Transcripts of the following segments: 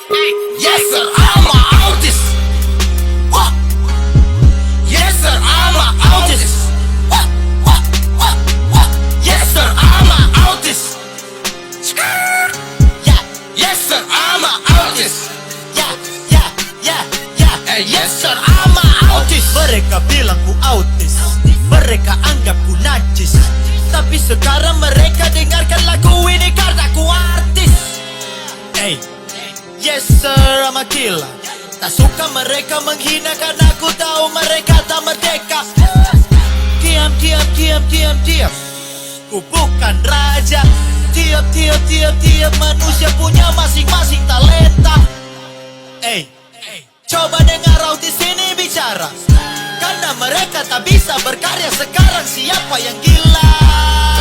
Yes sir, I'm a artist. What? Yes sir, I'm a artist. What? Yes sir, I'm a artist. Yeah. Yes sir, I'm a artist. Yeah. Yes sir, I'm a artist. Mereka bilang ku autis, mereka anggap ku najis, tapi sekarang mereka dengarkan lagu ini karena ku artis. Hey, yes sir, I'm a killer. Tak suka mereka menghina karena ku tahu mereka tak merdeka. Diam. Ku bukan raja. Tiap manusia punya masing-masing talenta. Hey, coba dengar autis ini bicara, karena mereka tak bisa berkarya sekarang. Siapa yang gila?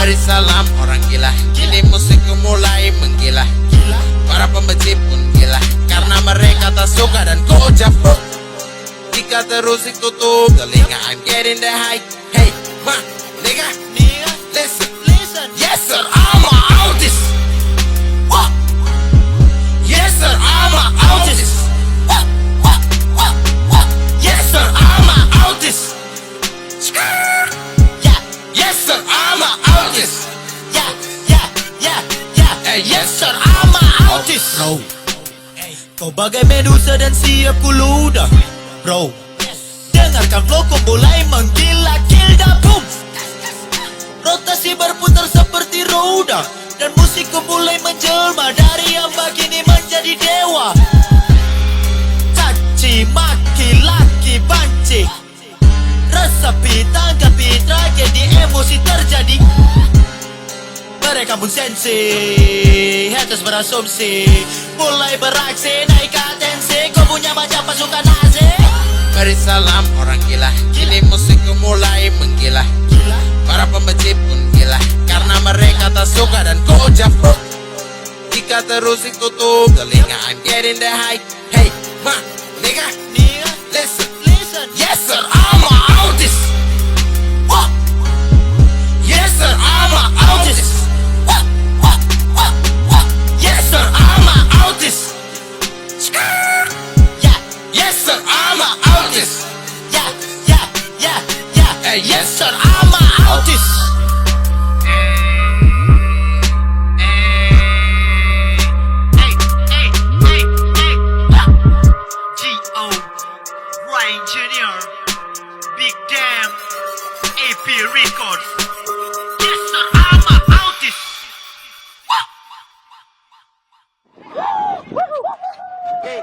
Beri salam orang gila. Kini musikku mulai menggila. Para pembenci pun gila karena mereka tak suka dan ku ucap jika terus ditutup telinga. I'm getting the high. Hey, ma, nigga, listen. Yes sir, I'm a artist. What? Yes sir, I'm a artist. What? Yes sir, I'm a artist. Yeah. Yes sir, I'm a artist. Yeah. Yes sir, I'm a artist. Bro, kau bagai medusa dan siap ku ludah. Bro, dengarkan flowku mulai menggila. Kill the boom. Rotasi berputar seperti roda, dan musikku mulai menjelma dari yang begini menjadi dewa. Caci maki laki banci, resapi tanggapi tragedi emosi terjadi. Mereka pun sensi, haters berasumsi, mulai beraksi naik atensi. Kau punya macam pasukan Nazi. Beri salam orang gila. Kini musikku mulai menggila. Para pembenci pun gila karena mereka tak suka dan ku ucap jika terus ditutup telinga. I'm getting the high. Hey, ma, nigga, listen. Yes sir, I'm a artist. What? Yes sir, I'm a artist. What? Yes sir, I'm a artist. Yeah. Yes sir, I'm a artist. Yeah. Yes sir, I'm a artist. G.O. Ryan Jr. Big Damn AP Records.